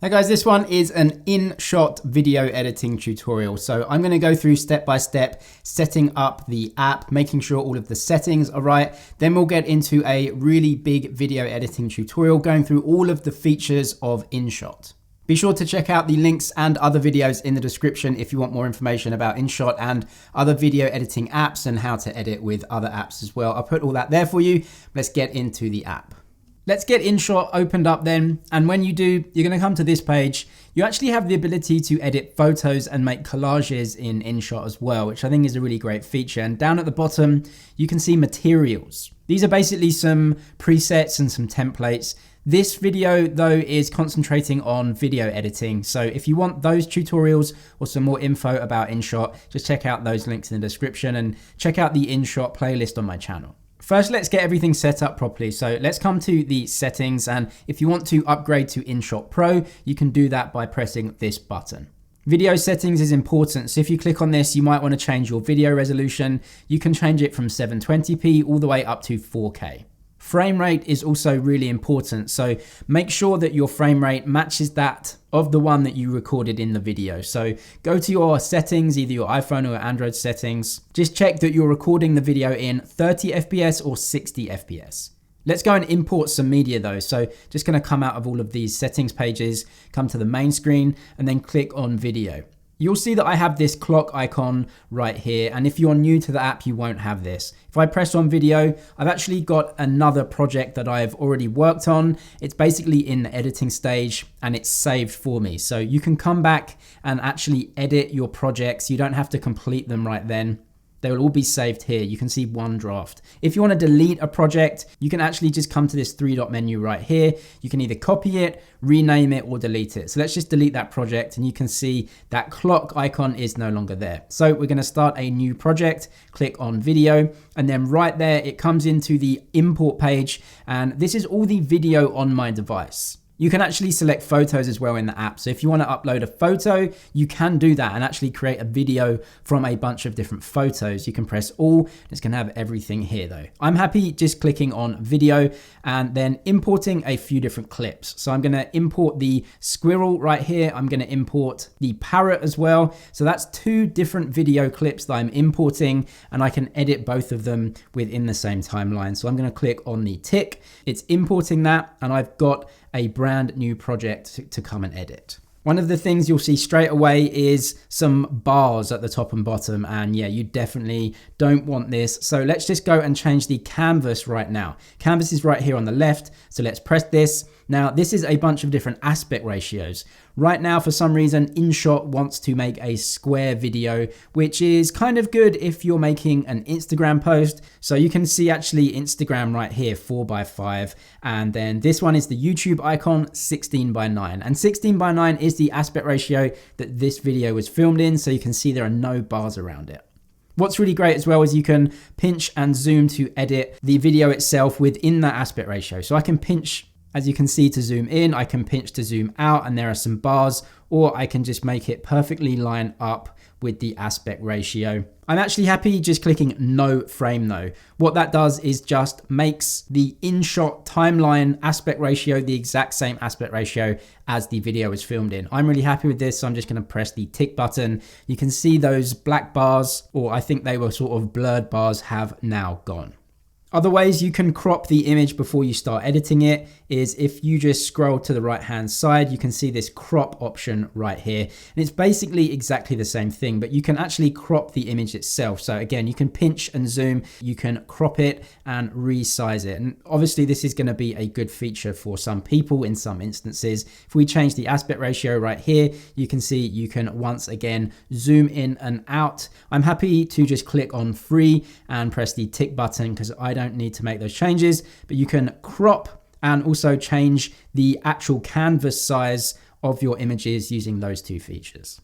Hey guys, this one is an InShot video editing tutorial. So I'm going to go through step by step, setting up the app, making sure all of the settings are right. Then we'll get into a really big video editing tutorial, going through all of the features of InShot. Be sure to check out the links and other videos in the description if you want more information about InShot and other video editing apps and how to edit with other apps as well. I'll put all that there for you. Let's get into the app. Let's get InShot opened up then. And when you do, you're gonna come to this page. You actually have the ability to edit photos and make collages in InShot as well, which I think is a really great feature. And down at the bottom, you can see materials. These are basically some presets and some templates. This video though is concentrating on video editing. So if you want those tutorials or some more info about InShot, just check out those links in the description and check out the InShot playlist on my channel. First, let's get everything set up properly. So let's come to the settings, and if you want to upgrade to InShot Pro, you can do that by pressing this button. Video settings is important. So if you click on this, you might want to change your video resolution. You can change it from 720p all the way up to 4K. Frame rate is also really important. So make sure that your frame rate matches that of the one that you recorded in the video. So go to your settings, either your iPhone or Android settings. Just check that you're recording the video in 30 FPS or 60 FPS. Let's go and import some media though. So just gonna come out of all of these settings pages, come to the main screen and then click on video. You'll see that I have this clock icon right here. And if you're new to the app, you won't have this. If I press on video, I've actually got another project that I've already worked on. It's basically in the editing stage and it's saved for me. So you can come back and actually edit your projects. You don't have to complete them right then. They will all be saved here. You can see one draft. If you want to delete a project, you can actually just come to this three-dot menu right here. You can either copy it, rename it, or delete it. So let's just delete that project and you can see that clock icon is no longer there. So we're going to start a new project, click on video, and then right there, it comes into the import page. And this is all the video on my device. You can actually select photos as well in the app. So if you want to upload a photo, you can do that and actually create a video from a bunch of different photos. You can press all, it's going to have everything here though. I'm happy just clicking on video and then importing a few different clips. So I'm going to import the squirrel right here. I'm going to import the parrot as well. So that's two different video clips that I'm importing and I can edit both of them within the same timeline. So I'm going to click on the tick. It's importing that and I've got a brand new project to come and edit. One of the things you'll see straight away is some bars at the top and bottom. And yeah, you definitely don't want this. So let's just go and change the canvas right now. Canvas is right here on the left. So let's press this. Now, this is a bunch of different aspect ratios. Right now, for some reason, InShot wants to make a square video, which is kind of good if you're making an Instagram post. So you can see actually Instagram right here, 4:5. And then this one is the YouTube icon, 16:9. And 16:9 is the aspect ratio that this video was filmed in. So you can see there are no bars around it. What's really great as well is you can pinch and zoom to edit the video itself within that aspect ratio. So I can pinch, as you can see, to zoom in, I can pinch to zoom out, and there are some bars, or I can just make it perfectly line up with the aspect ratio. I'm actually happy just clicking no frame though. What that does is just makes the InShot timeline aspect ratio the exact same aspect ratio as the video was filmed in. I'm really happy with this, so I'm just gonna press the tick button. You can see those black bars, or I think they were sort of blurred bars, have now gone. Other ways you can crop the image before you start editing it is if you just scroll to the right-hand side, you can see this crop option right here. And it's basically exactly the same thing, but you can actually crop the image itself. So again, you can pinch and zoom, you can crop it and resize it. And obviously this is gonna be a good feature for some people in some instances. If we change the aspect ratio right here, you can see you can once again zoom in and out. I'm happy to just click on free and press the tick button because I don't need to make those changes, but you can crop and also change the actual canvas size of your images using those two features.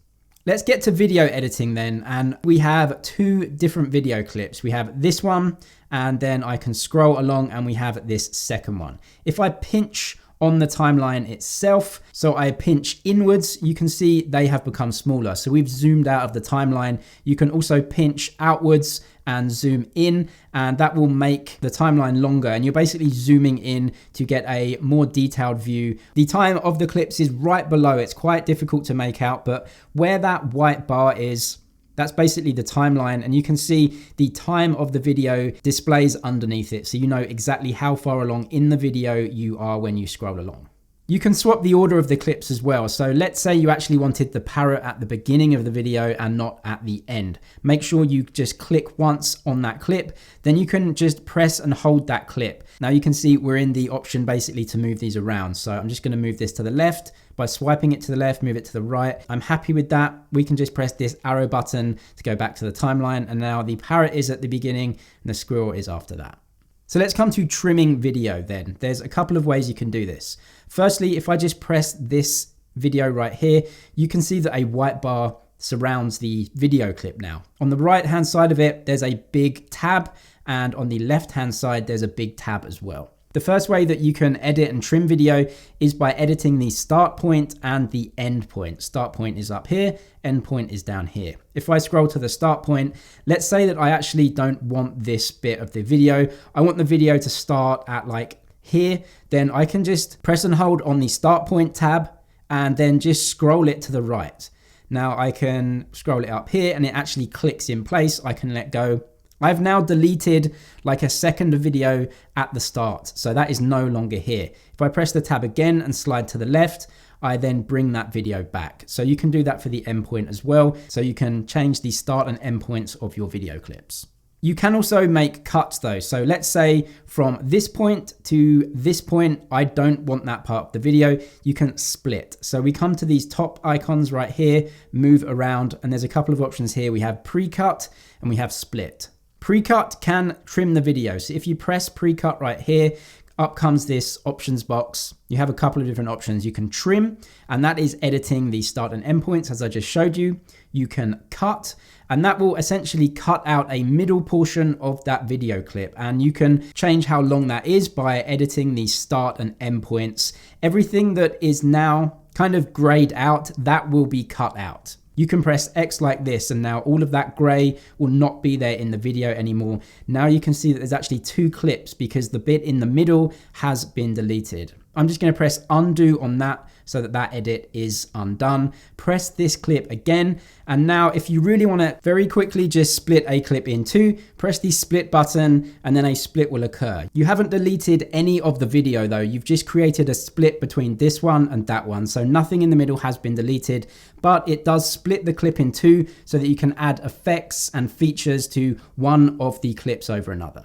Let's get to video editing then, and we have two different video clips. We have this one, and then I can scroll along and we have this second one. If I pinch on the timeline itself, so I pinch inwards, you can see they have become smaller. So we've zoomed out of the timeline. You can also pinch outwards and zoom in, and that will make the timeline longer, and you're basically zooming in to get a more detailed view. The time of the clips is right below. It's quite difficult to make out, but where that white bar is, that's basically the timeline, and you can see the time of the video displays underneath it, so you know exactly how far along in the video you are when you scroll along. You can swap the order of the clips as well. So let's say you actually wanted the parrot at the beginning of the video and not at the end. Make sure you just click once on that clip, then you can just press and hold that clip. Now you can see we're in the option basically to move these around. So I'm just going to move this to the left by swiping it to the left, move it to the right. I'm happy with that. We can just press this arrow button to go back to the timeline. And now the parrot is at the beginning and the squirrel is after that. So let's come to trimming video then. There's a couple of ways you can do this. Firstly, if I just press this video right here, you can see that a white bar surrounds the video clip now. On the right-hand side of it, there's a big tab, and on the left-hand side, there's a big tab as well. The first way that you can edit and trim video is by editing the start point and the end point. Start point is up here, end point is down here. If I scroll to the start point, let's say that I actually don't want this bit of the video. I want the video to start at like here. Then I can just press and hold on the start point tab and then just scroll it to the right. Now I can scroll it up here and it actually clicks in place. I can let go. I've now deleted like a second of video at the start, so that is no longer here. If I press the tab again and slide to the left, I then bring that video back. So you can do that for the endpoint as well. So you can change the start and end points of your video clips. You can also make cuts though. So let's say from this point to this point, I don't want that part of the video. You can split. So we come to these top icons right here, move around, and there's a couple of options here. We have pre-cut and we have split. Pre-cut can trim the video. So if you press pre-cut right here, up comes this options box. You have a couple of different options. You can trim, and that is editing the start and end points as I just showed you. You can cut, and that will essentially cut out a middle portion of that video clip. And you can change how long that is by editing the start and end points. Everything that is now kind of grayed out, that will be cut out. You can press X like this, and now all of that gray will not be there in the video anymore. Now you can see that there's actually two clips because the bit in the middle has been deleted. I'm just going to press undo on that so that that edit is undone. Press this clip again. And now if you really want to very quickly just split a clip in two, press the split button and then a split will occur. You haven't deleted any of the video though. You've just created a split between this one and that one. So nothing in the middle has been deleted, but it does split the clip in two so that you can add effects and features to one of the clips over another.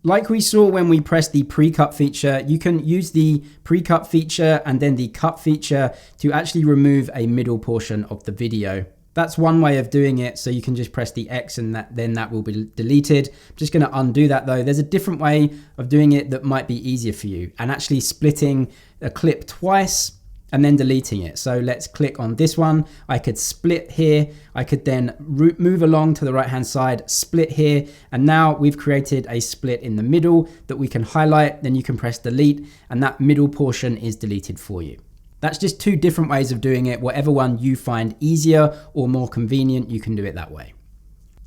Like we saw when we pressed the pre-cut feature, you can use the pre-cut feature and then the cut feature to actually remove a middle portion of the video. That's one way of doing it. So you can just press the X and then that will be deleted. I'm just going to undo that though. There's a different way of doing it that might be easier for you, and actually splitting a clip twice and then deleting it. So let's click on this one. I could split here. I could then move along to the right-hand side, split here. And now we've created a split in the middle that we can highlight. Then you can press delete and that middle portion is deleted for you. That's just two different ways of doing it. Whatever one you find easier or more convenient, you can do it that way.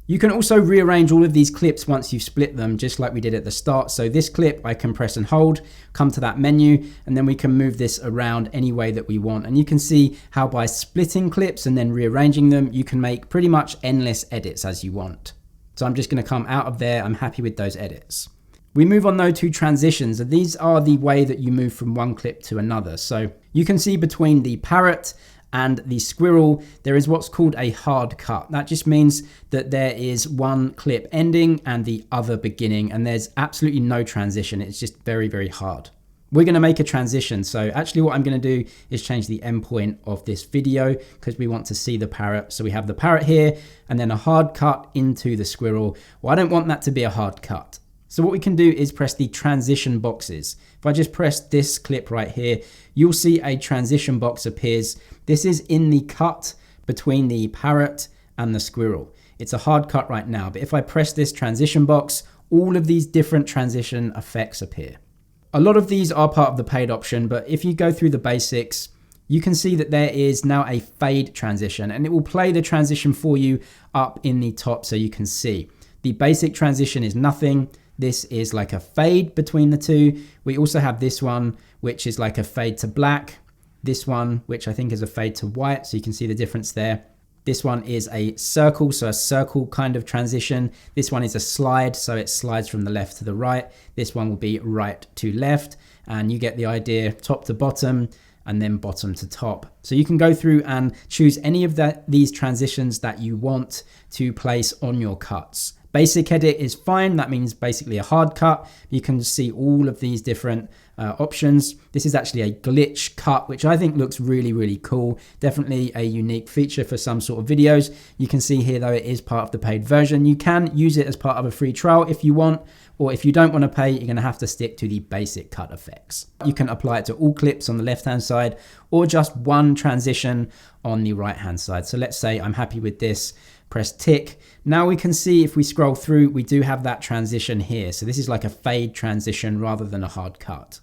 You can also rearrange all of these clips once you've split them, just like we did at the start. So this clip, I can press and hold, come to that menu, and then we can move this around any way that we want. And you can see how by splitting clips and then rearranging them, you can make pretty much endless edits as you want. So I'm just going to come out of there. I'm happy with those edits. We move on though to transitions, and these are the way that you move from one clip to another. So you can see between the parrot and the squirrel, there is what's called a hard cut. That just means that there is one clip ending and the other beginning, and there's absolutely no transition. It's just very, very hard. We're going to make a transition. So actually what I'm going to do is change the endpoint of this video because we want to see the parrot. So we have the parrot here and then a hard cut into the squirrel. Well, I don't want that to be a hard cut. So what we can do is press the transition boxes. If I just press this clip right here, you'll see a transition box appears. This is in the cut between the parrot and the squirrel. It's a hard cut right now, but if I press this transition box, all of these different transition effects appear. A lot of these are part of the paid option, but if you go through the basics, you can see that there is now a fade transition, and it will play the transition for you up in the top so you can see. The basic transition is nothing. This is like a fade between the two. We also have this one, which is like a fade to black. This one, which I think is a fade to white. So you can see the difference there. This one is a circle, so a circle kind of transition. This one is a slide, so it slides from the left to the right. This one will be right to left, and you get the idea, top to bottom, and then bottom to top. So you can go through and choose any of these transitions that you want to place on your cuts. Basic edit is fine. That means basically a hard cut. You can see all of these different options. This is actually a glitch cut, which I think looks really, really cool. Definitely a unique feature for some sort of videos. You can see here, though, it is part of the paid version. You can use it as part of a free trial if you want, or if you don't want to pay, you're going to have to stick to the basic cut effects. You can apply it to all clips on the left-hand side, or just one transition on the right-hand side. So let's say I'm happy with this. Press tick. Now we can see if we scroll through, we do have that transition here. So this is like a fade transition rather than a hard cut.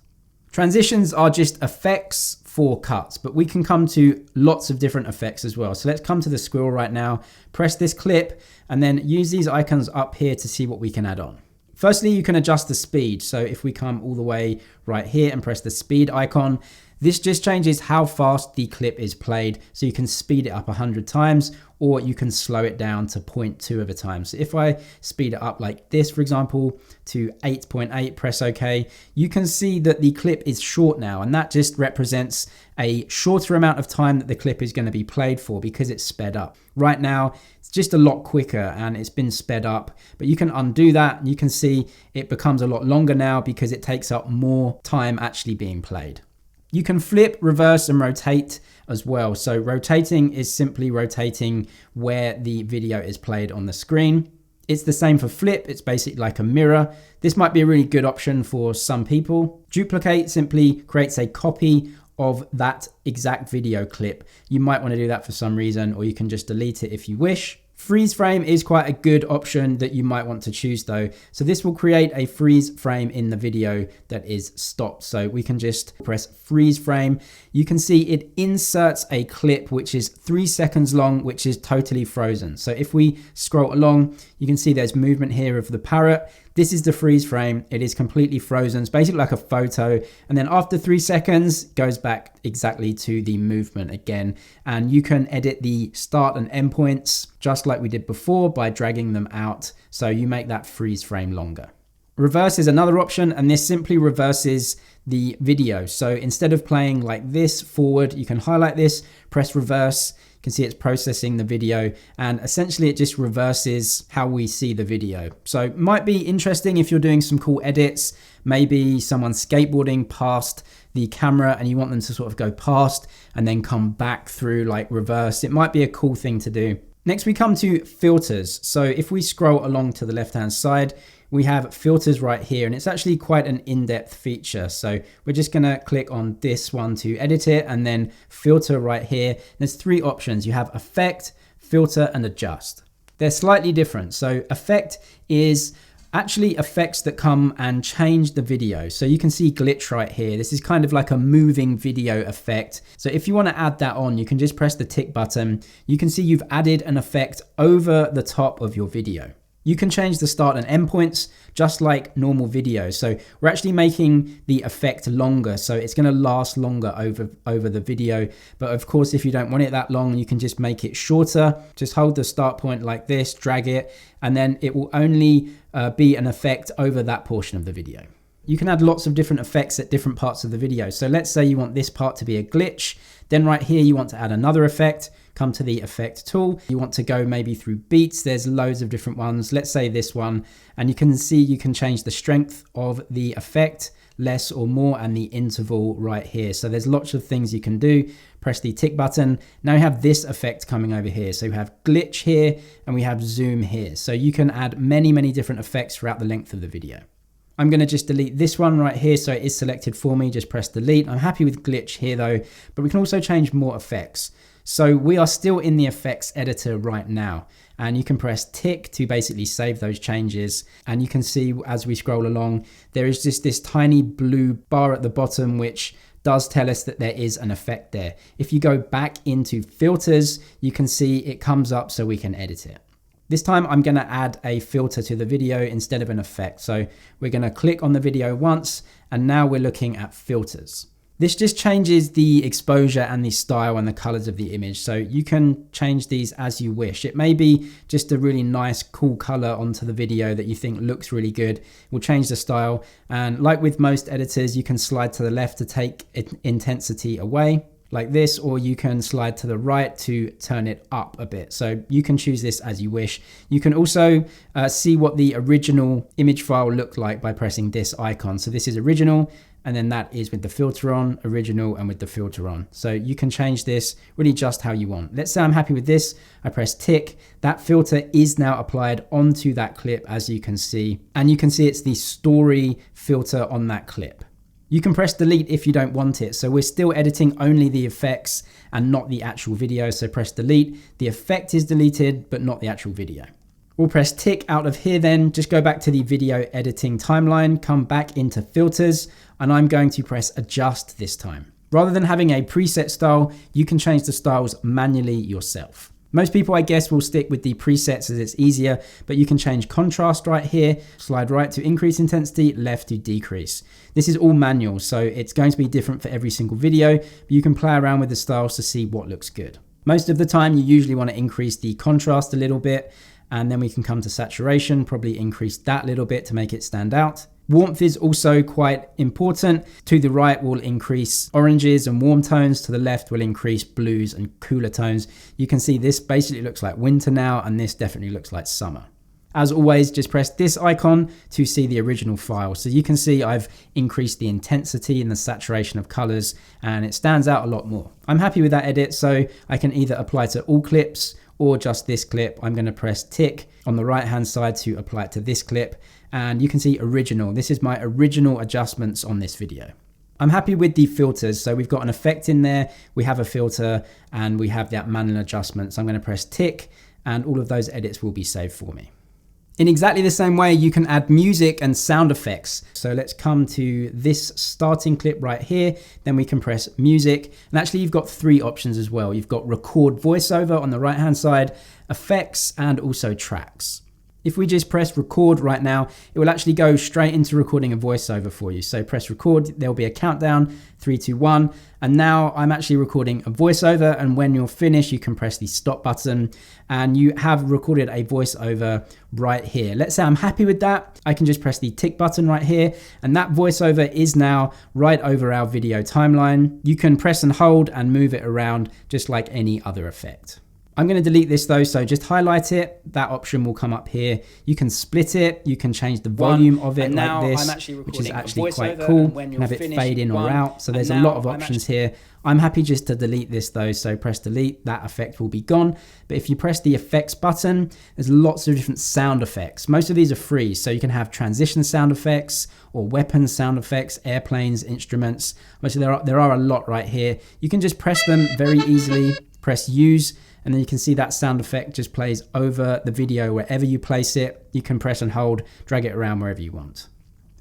Transitions are just effects for cuts, but we can come to lots of different effects as well. So let's come to the squirrel right now, press this clip, and then use these icons up here to see what we can add on. Firstly, you can adjust the speed. So if we come all the way right here and press the speed icon, this just changes how fast the clip is played. So you can speed it up 100 times, or you can slow it down to 0.2 of a time. So if I speed it up like this, for example, to 8.8, press OK, you can see that the clip is short now, and that just represents a shorter amount of time that the clip is going to be played for because it's sped up. Right now, it's just a lot quicker and it's been sped up, but you can undo that and you can see it becomes a lot longer now because it takes up more time actually being played. You can flip, reverse, and rotate as well. So rotating is simply rotating where the video is played on the screen. It's the same for flip. It's basically like a mirror. This might be a really good option for some people. Duplicate simply creates a copy of that exact video clip. You might want to do that for some reason, or you can just delete it if you wish. Freeze frame is quite a good option that you might want to choose though. So this will create a freeze frame in the video that is stopped. So we can just press freeze frame. You can see it inserts a clip which is 3 seconds long, which is totally frozen. So if we scroll along, you can see there's movement here of the parrot. This is the freeze frame. It is completely frozen. It's basically like a photo. And then after 3 seconds, goes back exactly to the movement again. And you can edit the start and end points just like we did before by dragging them out. So you make that freeze frame longer. Reverse is another option, and this simply reverses the video. So instead of playing like this forward, you can highlight this, press reverse. You can see it's processing the video, and essentially it just reverses how we see the video. So it might be interesting if you're doing some cool edits, maybe someone skateboarding past the camera and you want them to sort of go past and then come back through like reverse. It might be a cool thing to do. Next we come to filters. So if we scroll along to the left-hand side, we have filters right here, and it's actually quite an in-depth feature. So we're just gonna click on this one to edit it, and then filter right here. There's 3 options. You have effect, filter, and adjust. They're slightly different. So effect is actually effects that come and change the video. So you can see glitch right here. This is kind of like a moving video effect. So if you want to add that on, you can just press the tick button. You can see you've added an effect over the top of your video. You can change the start and end points just like normal video. So we're actually making the effect longer. So it's going to last longer over the video. But of course, if you don't want it that long, you can just make it shorter. Just hold the start point like this, drag it, and then it will only be an effect over that portion of the video. You can add lots of different effects at different parts of the video. So let's say you want this part to be a glitch. Then right here, you want to add another effect. Come to the effect tool. You want to go maybe through beats. There's loads of different ones. Let's say this one, and you can see you can change the strength of the effect, less or more, and the interval right here. So there's lots of things you can do. Press the tick button. Now you have this effect coming over here. So we have glitch here and we have zoom here. So you can add many, many different effects throughout the length of the video. I'm going to just delete this one right here. So it is selected for me. Just press delete. I'm happy with glitch here though, but we can also change more effects. So we are still in the effects editor right now, and you can press tick to basically save those changes. And you can see as we scroll along, there is just this tiny blue bar at the bottom, which does tell us that there is an effect there. If you go back into filters, you can see it comes up so we can edit it. This time I'm going to add a filter to the video instead of an effect. So we're going to click on the video once, and now we're looking at filters. This just changes the exposure and the style and the colors of the image. So you can change these as you wish. It may be just a really nice, cool color onto the video that you think looks really good. We'll change the style. And like with most editors, you can slide to the left to take intensity away like this, or you can slide to the right to turn it up a bit. So you can choose this as you wish. You can also see what the original image file looked like by pressing this icon. So this is original, and then that is with the filter on, original, and with the filter on. So you can change this really just how you want. Let's say I'm happy with this. I press tick. That filter is now applied onto that clip, as you can see. And you can see it's the story filter on that clip. You can press delete if you don't want it. So we're still editing only the effects and not the actual video. So press delete. The effect is deleted, but not the actual video. We'll press tick out of here then, just go back to the video editing timeline, come back into filters, and I'm going to press adjust this time. Rather than having a preset style, you can change the styles manually yourself. Most people, I guess, will stick with the presets as it's easier, but you can change contrast right here, slide right to increase intensity, left to decrease. This is all manual, so it's going to be different for every single video, but you can play around with the styles to see what looks good. Most of the time, you usually want to increase the contrast a little bit, and then we can come to saturation, probably increase that a little bit to make it stand out. Warmth is also quite important. To the right, we'll increase oranges and warm tones. To the left, we'll increase blues and cooler tones. You can see this basically looks like winter now, and this definitely looks like summer. As always, just press this icon to see the original file. So you can see I've increased the intensity and the saturation of colors, and it stands out a lot more. I'm happy with that edit, so I can either apply to all clips or just this clip. I'm going to press tick on the right hand side to apply it to this clip, and you can see original. This is my original adjustments on this video. I'm happy with the filters. So we've got an effect in there, we have a filter, and we have that manual adjustments. I'm going to press tick, and all of those edits will be saved for me. In exactly the same way, you can add music and sound effects. So let's come to this starting clip right here. Then we can press music. And actually you've got three options as well. You've got record voiceover on the right-hand side, effects, and also tracks. If we just press record right now, it will actually go straight into recording a voiceover for you. So press record, there'll be a countdown, 3, 2, 1. And now I'm actually recording a voiceover. And when you're finished, you can press the stop button and you have recorded a voiceover right here. Let's say I'm happy with that. I can just press the tick button right here. And that voiceover is now right over our video timeline. You can press and hold and move it around just like any other effect. I'm going to delete this though, so just highlight it. That option will come up here. You can split it. You can change the volume of it like this, which is actually quite cool. You can have it fade in or out. So there's a lot of options here. I'm happy just to delete this though, so press delete. That effect will be gone. But if you press the effects button, there's lots of different sound effects. Most of these are free, so you can have transition sound effects or weapons sound effects, airplanes, instruments. Actually, there are a lot right here. You can just press them very easily. Press use. And then you can see that sound effect just plays over the video wherever you place it. You can press and hold, drag it around wherever you want.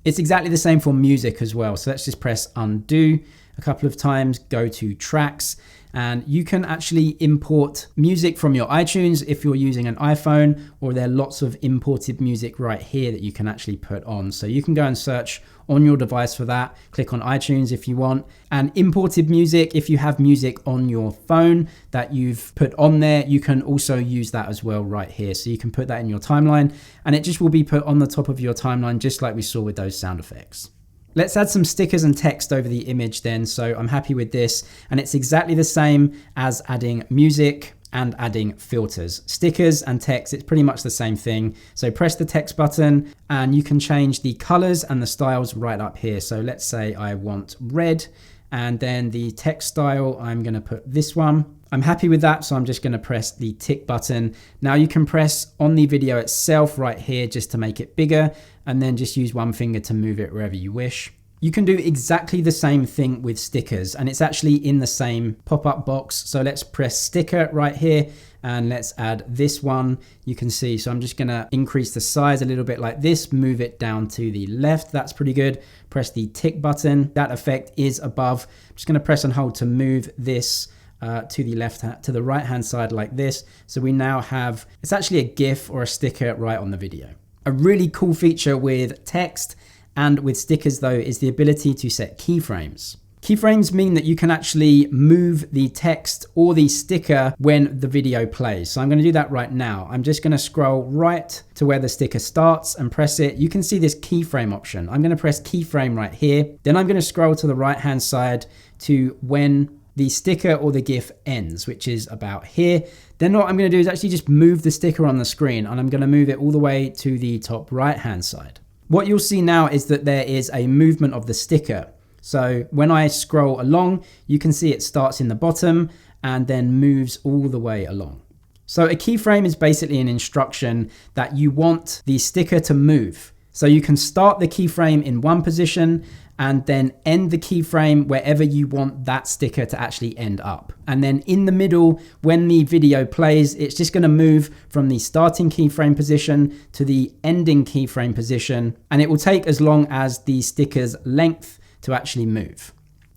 It's exactly the same for music as well. So let's just press undo a couple of times, go to tracks, and you can actually import music from your iTunes if you're using an iPhone, or there are lots of imported music right here that you can actually put on. So you can go and search on your device for that, click on iTunes if you want, and imported music, if you have music on your phone that you've put on there, you can also use that as well right here. So you can put that in your timeline and it just will be put on the top of your timeline just like we saw with those sound effects. Let's add some stickers and text over the image then. So I'm happy with this, and it's exactly the same as adding music and adding filters. Stickers and text, it's pretty much the same thing. So press the text button and you can change the colors and the styles right up here. So let's say I want red, and then the text style, I'm gonna put this one. I'm happy with that, so I'm just gonna press the tick button. Now you can press on the video itself right here just to make it bigger, and then just use one finger to move it wherever you wish. You can do exactly the same thing with stickers, and it's actually in the same pop-up box. So let's press sticker right here and let's add this one. You can see, so I'm just gonna increase the size a little bit like this, move it down to the left. That's pretty good. Press the tick button. That effect is above. I'm just gonna press and hold to move this to the right hand side like this. So we now have, it's actually a GIF or a sticker right on the video. A really cool feature with text and with stickers though is the ability to set keyframes. Keyframes mean that you can actually move the text or the sticker when the video plays. So I'm going to do that right now. I'm just going to scroll right to where the sticker starts and press it. You can see this keyframe option. I'm going to press keyframe right here. Then I'm going to scroll to the right hand side to when the sticker or the GIF ends, which is about here. Then what I'm going to do is actually just move the sticker on the screen, and I'm going to move it all the way to the top right hand side. What you'll see now is that there is a movement of the sticker. So when I scroll along, you can see it starts in the bottom and then moves all the way along. So a keyframe is basically an instruction that you want the sticker to move. So you can start the keyframe in one position and then end the keyframe wherever you want that sticker to actually end up. And then in the middle, when the video plays, it's just going to move from the starting keyframe position to the ending keyframe position. And it will take as long as the sticker's length to actually move.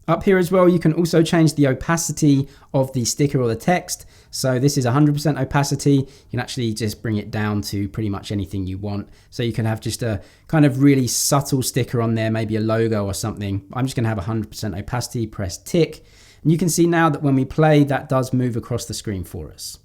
Up here as well, you can also change the opacity of the sticker or the text. So this is 100% opacity. You can actually just bring it down to pretty much anything you want. So you can have just a kind of really subtle sticker on there, maybe a logo or something. I'm just gonna have 100% opacity, press tick. And you can see now that when we play, that does move across the screen for us.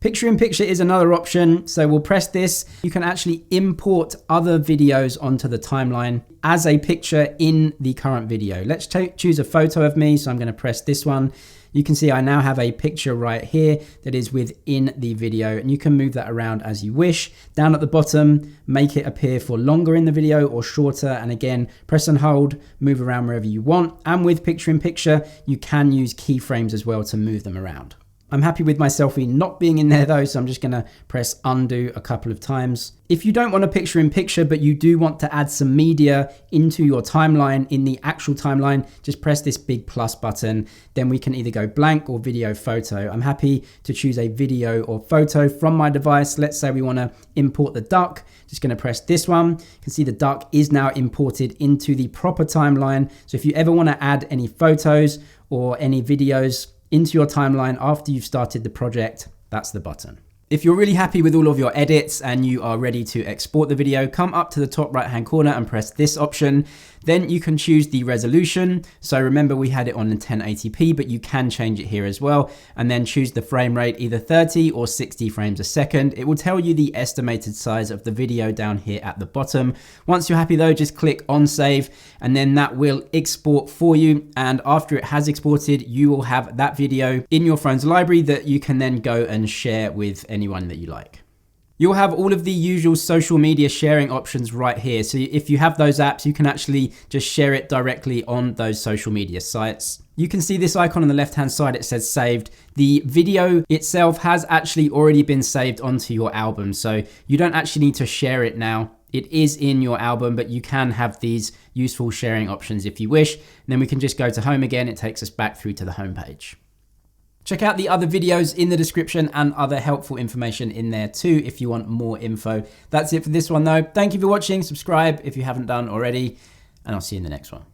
Picture in picture is another option. So we'll press this. You can actually import other videos onto the timeline as a picture in the current video. Let's choose a photo of me. So I'm going to press this one. You can see I now have a picture right here that is within the video, and you can move that around as you wish. Down at the bottom, make it appear for longer in the video or shorter. And again, press and hold, move around wherever you want. And with picture in picture, you can use keyframes as well to move them around. I'm happy with my selfie not being in there though, so I'm just gonna press undo a couple of times. If you don't want a picture in picture, but you do want to add some media into your timeline, in the actual timeline, just press this big plus button. Then we can either go blank or video photo. I'm happy to choose a video or photo from my device. Let's say we wanna import the duck. Just gonna press this one. You can see the duck is now imported into the proper timeline. So if you ever wanna add any photos or any videos into your timeline after you've started the project, that's the button. If you're really happy with all of your edits and you are ready to export the video, come up to the top right hand corner and press this option. Then you can choose the resolution. So remember we had it on 1080p, but you can change it here as well. And then choose the frame rate, either 30 or 60 frames a second. It will tell you the estimated size of the video down here at the bottom. Once you're happy though, just click on save, and then that will export for you. And after it has exported, you will have that video in your phone's library that you can then go and share with anyone that you like. You'll have all of the usual social media sharing options right here. So if you have those apps, you can actually just share it directly on those social media sites. You can see this icon on the left-hand side, it says saved. The video itself has actually already been saved onto your album. So you don't actually need to share it now. It is in your album, but you can have these useful sharing options if you wish. And then we can just go to home again. It takes us back through to the home page. Check out the other videos in the description and other helpful information in there too if you want more info. That's it for this one though. Thank you for watching. Subscribe if you haven't done already, and I'll see you in the next one.